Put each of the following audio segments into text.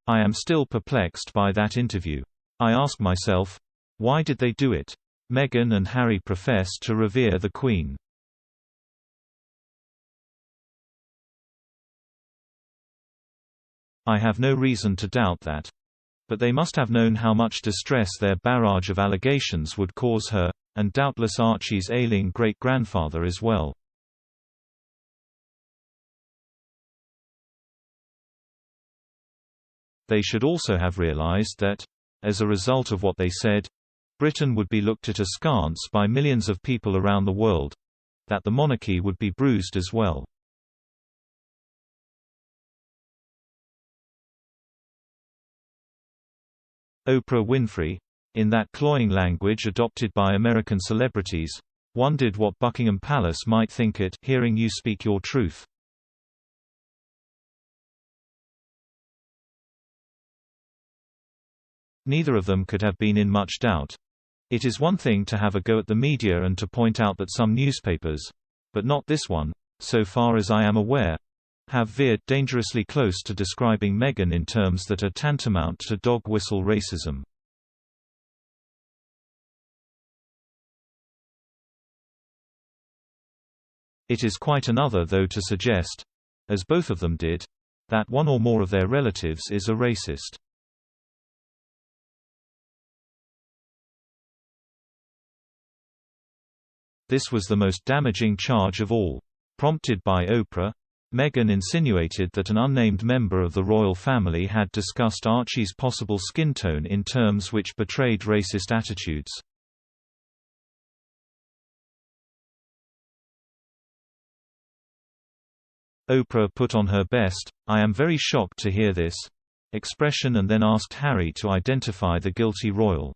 I am still perplexed by that interview. I ask myself, why did they do it? Meghan and Harry profess to revere the Queen. I have no reason to doubt that. But they must have known how much distress their barrage of allegations would cause her, and doubtless Archie's ailing great-grandfather as well. They should also have realized that, as a result of what they said, Britain would be looked at askance by millions of people around the world, that the monarchy would be bruised as well. Oprah Winfrey, in that cloying language adopted by American celebrities, wondered what Buckingham Palace might think at hearing you speak your truth. Neither of them could have been in much doubt. It is one thing to have a go at the media and to point out that some newspapers, but not this one, so far as I am aware, have veered dangerously close to describing Meghan in terms that are tantamount to dog whistle racism. It is quite another though to suggest, as both of them did, that one or more of their relatives is a racist. This was the most damaging charge of all. Prompted by Oprah, Meghan insinuated that an unnamed member of the royal family had discussed Archie's possible skin tone in terms which betrayed racist attitudes. Oprah put on her best, "I am very shocked to hear this" expression and then asked Harry to identify the guilty royal.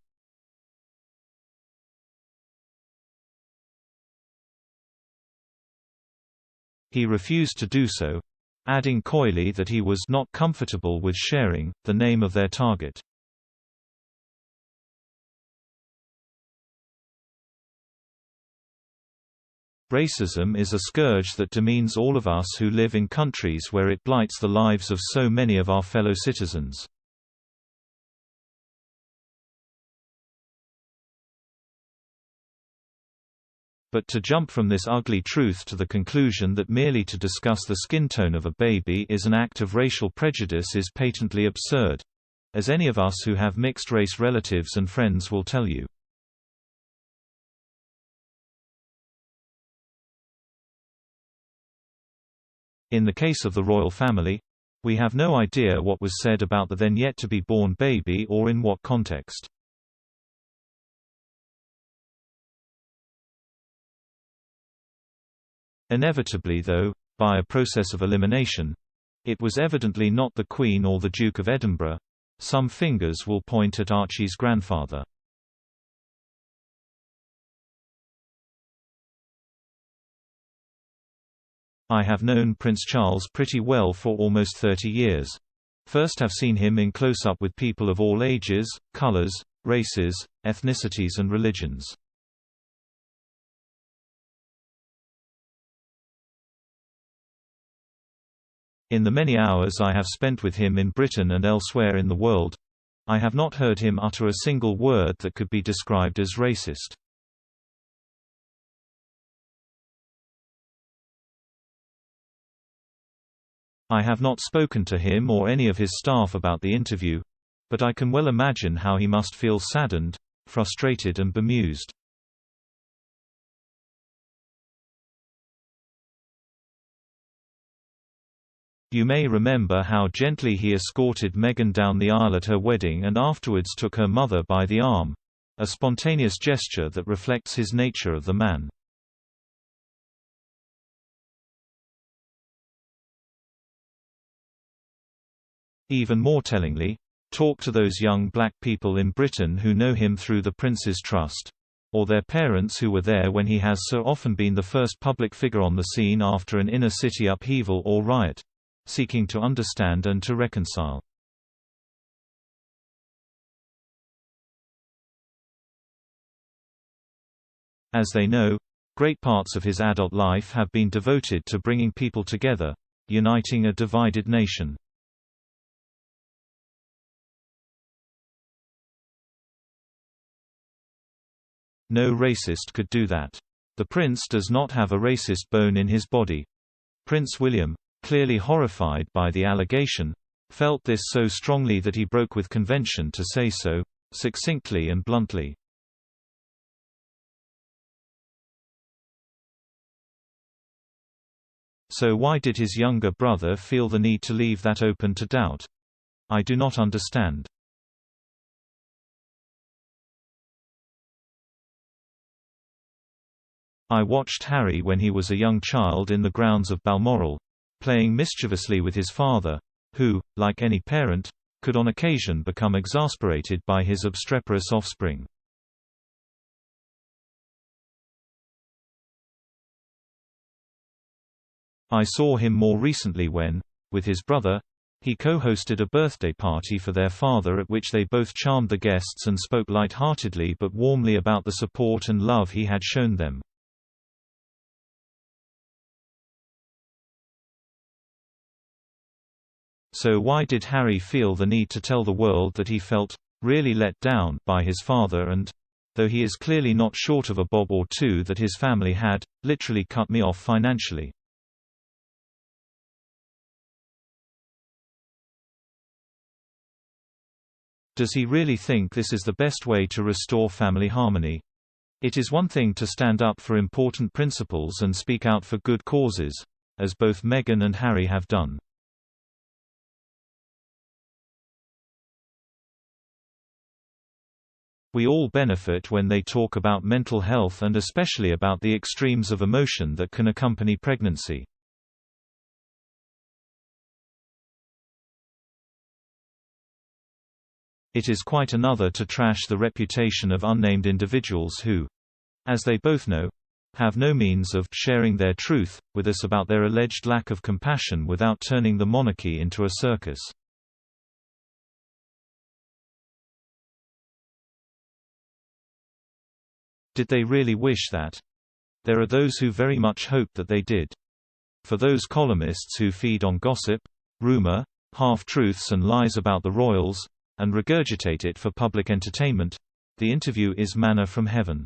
He refused to do so, adding coyly that he was not comfortable with sharing the name of their target. Racism is a scourge that demeans all of us who live in countries where it blights the lives of so many of our fellow citizens. But to jump from this ugly truth to the conclusion that merely to discuss the skin tone of a baby is an act of racial prejudice is patently absurd, as any of us who have mixed-race relatives and friends will tell you. In the case of the royal family, we have no idea what was said about the then yet-to-be-born baby or in what context. Inevitably though, by a process of elimination, it was evidently not the Queen or the Duke of Edinburgh. Some fingers will point at Archie's grandfather. I have known Prince Charles pretty well for almost 30 years. First have seen him in close-up with people of all ages, colors, races, ethnicities and religions. In the many hours I have spent with him in Britain and elsewhere in the world, I have not heard him utter a single word that could be described as racist. I have not spoken to him or any of his staff about the interview, but I can well imagine how he must feel saddened, frustrated and bemused. You may remember how gently he escorted Meghan down the aisle at her wedding and afterwards took her mother by the arm, a spontaneous gesture that reflects his nature of the man. Even more tellingly, talk to those young black people in Britain who know him through the Prince's Trust, or their parents who were there when he has so often been the first public figure on the scene after an inner-city upheaval or riot, seeking to understand and to reconcile. As they know, great parts of his adult life have been devoted to bringing people together, uniting a divided nation. No racist could do that. The prince does not have a racist bone in his body. Prince William, clearly horrified by the allegation, felt this so strongly that he broke with convention to say so, succinctly and bluntly. So why did his younger brother feel the need to leave that open to doubt? I do not understand. I watched Harry when he was a young child in the grounds of Balmoral, playing mischievously with his father, who, like any parent, could on occasion become exasperated by his obstreperous offspring. I saw him more recently when, with his brother, he co-hosted a birthday party for their father at which they both charmed the guests and spoke light-heartedly but warmly about the support and love he had shown them. So why did Harry feel the need to tell the world that he felt really let down by his father and, though he is clearly not short of a bob or two, that his family had literally cut me off financially? Does he really think this is the best way to restore family harmony? It is one thing to stand up for important principles and speak out for good causes, as both Meghan and Harry have done. We all benefit when they talk about mental health and especially about the extremes of emotion that can accompany pregnancy. It is quite another to trash the reputation of unnamed individuals who, as they both know, have no means of sharing their truth with us about their alleged lack of compassion without turning the monarchy into a circus. Did they really wish that? There are those who very much hope that they did. For those columnists who feed on gossip, rumor, half-truths and lies about the royals, and regurgitate it for public entertainment, the interview is manna from heaven.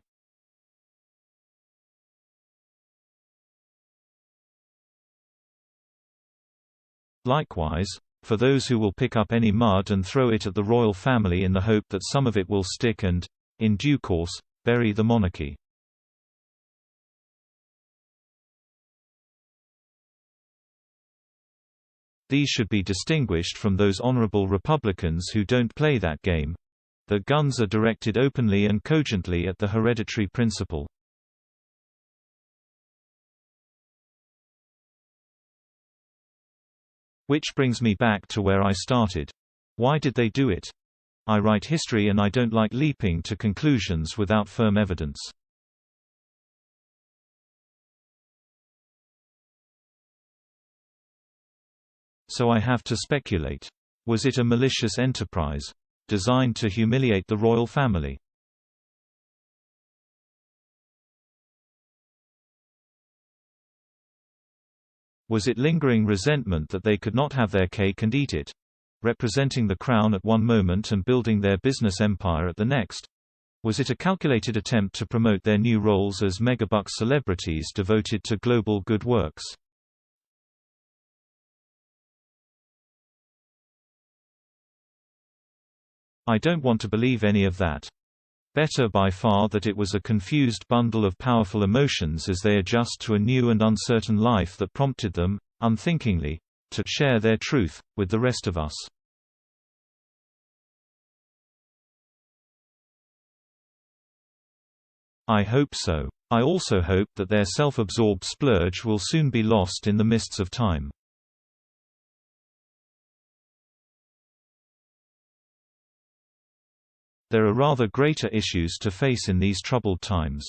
Likewise, for those who will pick up any mud and throw it at the royal family in the hope that some of it will stick and, in due course, bury the monarchy. These should be distinguished from those honorable Republicans who don't play that game. Their guns are directed openly and cogently at the hereditary principle. Which brings me back to where I started. Why did they do it? I write history and I don't like leaping to conclusions without firm evidence. So I have to speculate. Was it a malicious enterprise, designed to humiliate the royal family? Was it lingering resentment that they could not have their cake and eat it, representing the crown at one moment and building their business empire at the next? Was it a calculated attempt to promote their new roles as megabuck celebrities devoted to global good works? I don't want to believe any of that. Better by far that it was a confused bundle of powerful emotions as they adjust to a new and uncertain life that prompted them, unthinkingly, to share their truth with the rest of us. I hope so. I also hope that their self-absorbed splurge will soon be lost in the mists of time. There are rather greater issues to face in these troubled times.